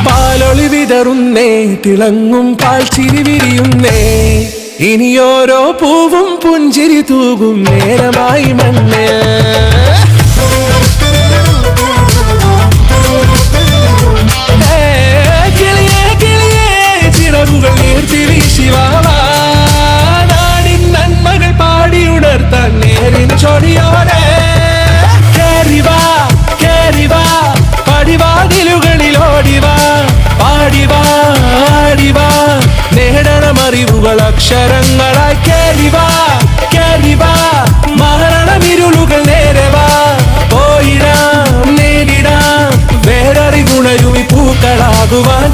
പാലൊളി വിതറുന്നേ, തിളങ്ങും പാൽച്ചിരി വിരിയുന്നേ, ഇനിയോരോ പൂവും പുഞ്ചിരി തൂകും നേരമായി മണ്ണ്. കിളിയേ കിളിയേ ചിറകുകൾ നീർത്തി വീശിവാവാ, നാടിൻ നന്മകൾ പാടിയുണർത്താൻ നേരിൻ ചൊടിയോടെ. കേറിവാ കേറിവാ പടിവാതിലുകളിൽ ഓടിവാ, പാടിവാ ആടിവാ നേടണമറിവുകൾ അക്ഷരങ്ങളായി. കേറിവാ കേറിവാ മരണമിരുളുകൾ നേരവാ, പോയിടാം നേരിടാം വേററിവുണരുമി പൂക്കളാകുവാൻ.